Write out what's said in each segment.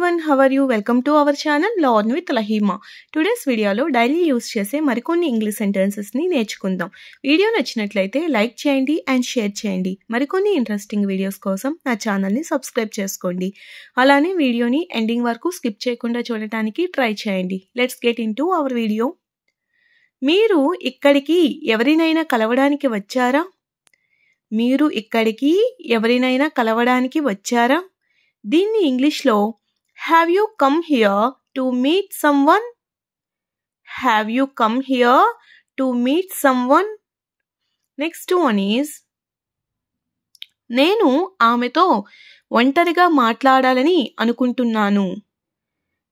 everyone, how are you? Welcome to our channel Learn with Lahima. Today's video లో daily use చేసే మరికొన్ని English sentences ని నేర్చుకుందాం. Video నచ్చినట్లయితే లైక్ చేయండి అండ్ షేర్ చేయండి. మరికొన్ని ఇంట్రెస్టింగ్ వీడియోస్ కోసం నా ఛానల్ ని సబ్స్క్రైబ్ చేసుకోండి. అలానే వీడియోని ఎండింగ్ వరకు స్కిప్ చేయకుండా చూడటానికి ట్రై చేయండి. Let's get into hour video. మీరు ఇక్కడికి ఎవరినైనా కలవడానికి వచ్చారా? మీరు ఇక్కడికి ఎవరినైనా కలవడానికి వచ్చారా? దీన్ని ఇంగ్లీష్లో have you come here to meet someone? Have you come here to meet someone? Next one is నేను ఆమెతో ఒంటరిగా మాట్లాడాలని అనుకుంటున్నాను.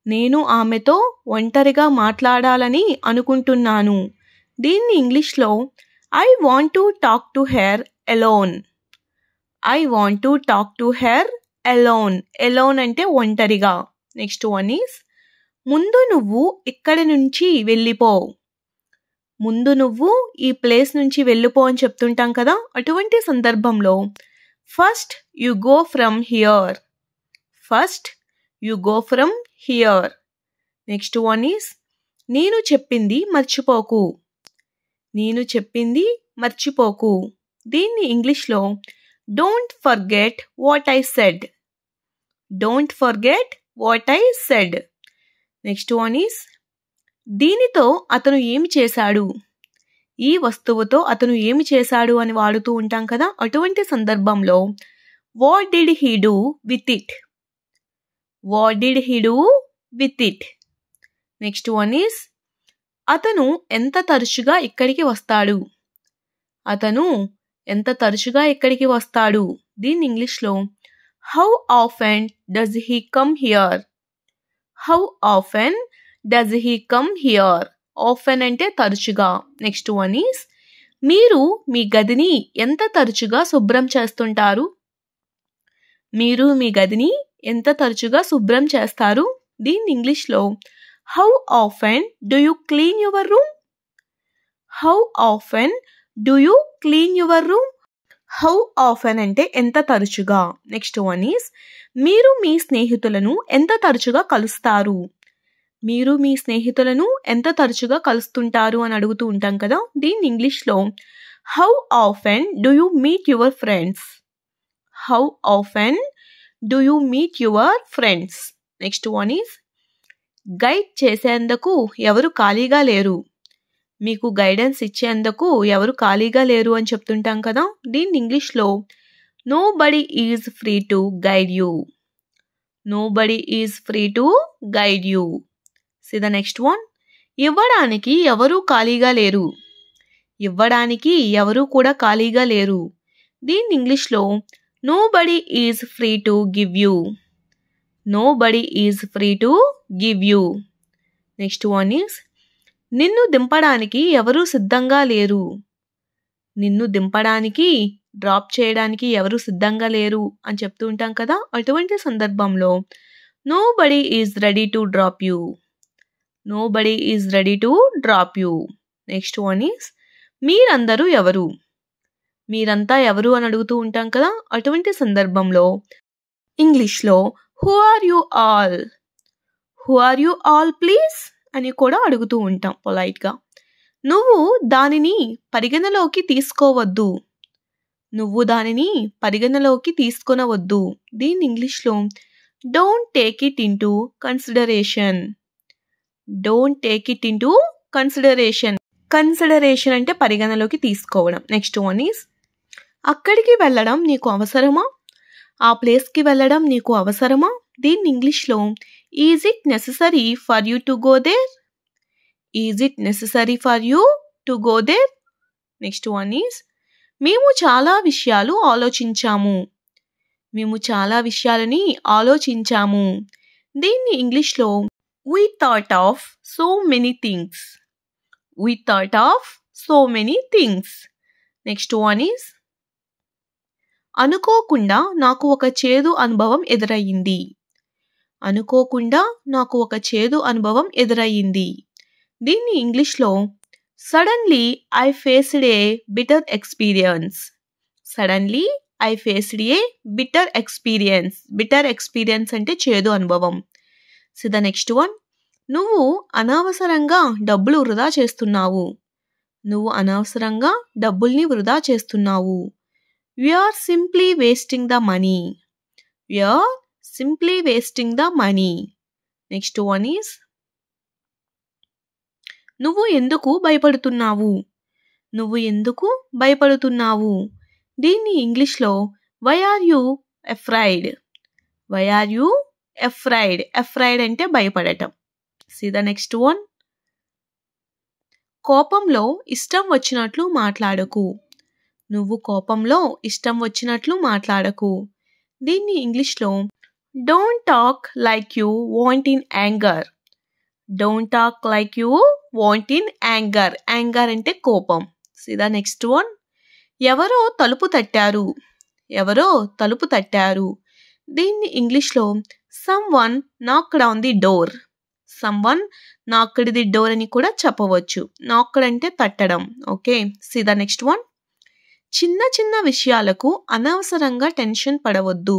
నేను ఆమెతో ఒంటరిగా మాట్లాడాలని అనుకుంటున్నాను. దీన్ని ఇంగ్లీష్లో I want to talk to her alone. I want to talk to her alone. Alone అంటే ఒంటరిగా. నెక్స్ట్ వన్ ఈస్ ముందు నువ్వు ఇక్కడి నుంచి వెళ్ళిపో. ముందు నువ్వు ఈ ప్లేస్ నుంచి వెళ్ళిపో అని చెప్తుంటాం కదా, అటువంటి సందర్భంలో first you go from here. First you go from here. Next one is నేను చెప్పింది మర్చిపోకు. నేను చెప్పింది మర్చిపోకు. దీన్ని ఇంగ్లీష్లో don't forget what I said. Don't forget what I said. Next one is దీనితో అతను ఏమి చేశాడు. ఈ వస్తువుతో అతను ఏమి చేశాడు అని వాడుతూ ఉంటాం కదా, అటువంటి సందర్భంలో what did he do with it. What did he do with it. Next one is అతను ఎంత తరచుగా ఇక్కడికి వస్తాడు. అతను ఎంత తరచుగా ఇక్కడికి వస్తాడు. దీన్ని ఇంగ్లీష్లో how often does he come here. How often does he come here. Often అంటే తరచుగా. నెక్స్ట్ వన్ ఈస్ మీరు మీ గదిని ఎంత తరచుగా శుభ్రం చేస్తుంటారు. మీరు మీ గదిని ఎంత తరచుగా శుభ్రం చేస్తారు. దీన్ని ఇంగ్లీష్లో how often do you clean your room. How often do you clean your room. How often అంటే ఎంత తరచుగా. నెక్స్ట్ వన్ ఈస్ మీరు మీ స్నేహితులను ఎంత తరచుగా కలుస్తారు. మీరు మీ స్నేహితులను ఎంత తరచుగా కలుస్తుంటారు అని అడుగుతూ ఉంటాం కదా, దీన్ని ఇంగ్లీష్లో how often do you meet your friends. How often do you meet your friends. Next one is guide చేసేందుకు ఎవరు ఖాళీగా లేరు. మీకు గైడెన్స్ ఇచ్చేందుకు ఎవరు ఖాళీగా లేరు అని చెప్తుంటాం కదా, దీన్ని ఇంగ్లీష్లో nobody is free to guide you. Nobody is free to guide you. See the next one ఇవ్వడానికి ఎవరూ ఖాళీగా లేరు. ఇవ్వడానికి ఎవరూ కూడా ఖాళీగా లేరు. దీన్ని ఇంగ్లీష్లో nobody is free to give you. Nobody is free to give you. Next one is నిన్ను దింపడానికి ఎవరూ సిద్ధంగా లేరు. నిన్ను దింపడానికి డ్రాప్ చేయడానికి ఎవరు సిద్ధంగా లేరు అని చెప్తూ ఉంటాం కదా, అటువంటి సందర్భంలో nobody is ready to drop you. Nobody is ready to drop you. Next one is మీరందరూ ఎవరు. మీరంతా ఎవరు అని అడుగుతూ ఉంటాం కదా, అటువంటి సందర్భంలో ఇంగ్లీష్లో who are you all. Who are you all please అని కూడా అడుగుతూ ఉంటాం పొలైట్గా. నువ్వు దానిని పరిగణలోకి తీసుకోవద్దు. నువ్వు దానిని పరిగణలోకి తీసుకొనవద్దు. దీన్ని ఇంగ్లీష్లో don't take it into consideration. Don't take it into consideration. Consideration అంటే పరిగణలోకి తీసుకోవడం. నెక్స్ట్ వన్ ఈస్ అక్కడికి వెళ్ళడం నీకు అవసరమా. ఆ ప్లేస్కి వెళ్ళడం నీకు అవసరమా. దీన్ని ఇంగ్లీష్లో is it necessary for you to go there. Is it necessary for you to go there. Next one is మేము చాలా విషయాలు ఆలోచించాము. మేము చాలా విషయాలని ఆలోచించాము. దీన్ని ఇంగ్లీష్లో we thought of so many things. We thought of so many things. Next one is అనుకోకుండా నాకు ఒక చేదు అనుభవం ఎదురయ్యింది. అనుకోకుండా నాకు ఒక చేదు అనుభవం ఎదురయ్యింది. దీన్ని ఇంగ్లీష్లో suddenly I faced A bitter experience. Suddenly I faced A bitter experience. Bitter experience అంటే చేదు అనుభవం. See the next one. నువ్వు అనవసరంగా డబ్బులు వృధా చేస్తున్నావు. నువ్వు అనవసరంగా డబ్బుల్ని వృధా చేస్తున్నావు. We are simply wasting the money. We are simply wasting the money. Next one is నువ్వు ఎందుకు భయపడుతున్నావు. నువ్వు ఎందుకు భయపడుతున్నావు. దీన్ని ఇంగ్లీష్లో why are you afraid. Why are you afraid. Afraid అంటే భయపడటం. See the next one. కోపంలో ఇష్టం వచ్చినట్లు మాట్లాడకు. నువ్వు కోపంలో ఇష్టం వచ్చినట్లు మాట్లాడకు. దీన్ని ఇంగ్లీష్లో don't talk like you want in anger. Don't talk like you want in anger. Anger అంటే కోపం. See the next one. ఎవరో తలుపు తట్టారు. ఎవరో తలుపు తట్టారు. దీన్ని ఇంగ్లీష్లో someone knocked on the door. someone knocked the door అని కూడా చెప్పవచ్చు. knocked అంటే తట్టడం. Okay. See the next one. చిన్న చిన్న విషయాలకు అనవసరంగా టెన్షన్ పడవద్దు.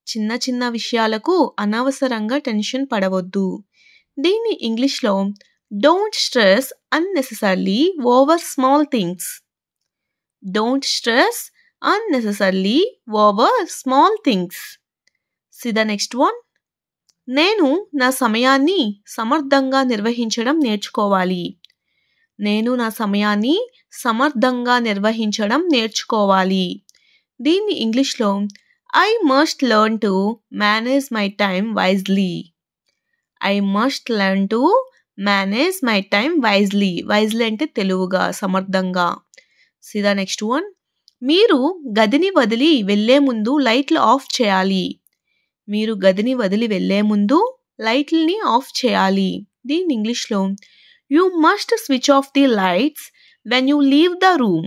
చిన్న చిన్న విషయాలకు అనవసరంగా టెన్షన్ పడవద్దు. దీన్ని ఇంగ్లీష్లో don't stress unnecessarily over small things. Don't stress unnecessarily over small things. See the next one. నేను నా సమయాన్ని సమర్థంగా నిర్వహించడం నేర్చుకోవాలి. నేను నా సమయాన్ని సమర్థంగా నిర్వహించడం నేర్చుకోవాలి. దీన్ని ఇంగ్లీష్లో I must learn to manage my time wisely. I must learn to manage my time wisely. Wisely అంటే తెలివిగా, సమర్థంగా. See the next one. మీరు గదిని వదిలి వెళ్లే ముందు లైట్లు ఆఫ్ చేయాలి. మీరు గదిని వదిలి వెళ్లే ముందు లైట్లని ఆఫ్ చేయాలి. దీని ఇంగ్లీష్లో You must switch off the lights when you leave the room.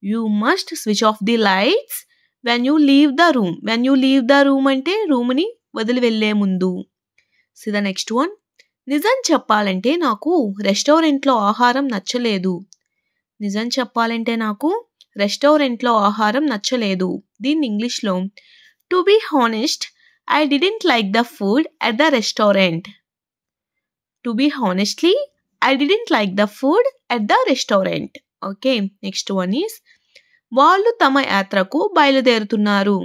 You must switch off the lights when you leave the room. When you leave the room అంటే రూమ్ని వదిలి వెళ్లే ముందు. See the next one. నిజం చెప్పాలంటే నాకు రెస్టారెంట్లో ఆహారం నచ్చలేదు. నిజం చెప్పాలంటే నాకు రెస్టారెంట్లో ఆహారం నచ్చలేదు. దీన్ని ఇంగ్లీష్లో To be honest, I didn't like the food at the restaurant. To be honestly, I didn't like the food at the restaurant. Okay, next one is వాళ్ళు తమ యాత్రకు బయలుదేరుతున్నారు.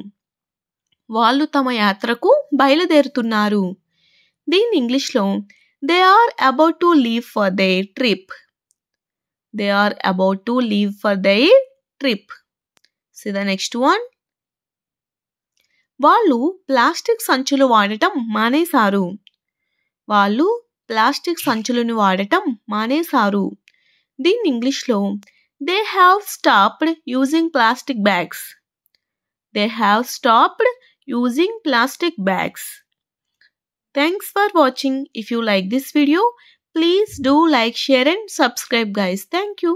వాళ్ళు తమ యాత్రకు బయలుదేరుతున్నారు. దీని ఇంగ్లీష్లో They are about to leave for their trip. They are about to leave for their trip. See the next one. వాళ్ళు plastic సంచులు వాడటం మానేశారు. వాళ్ళు ప్లాస్టిక్ సంచులను వాడటం మానేశారు. దీని ఇంగ్లీష్లో They have stopped using plastic bags. They have stopped using plastic bags. Thanks for watching. If you like this video, please do like, share and subscribe guys. Thank you.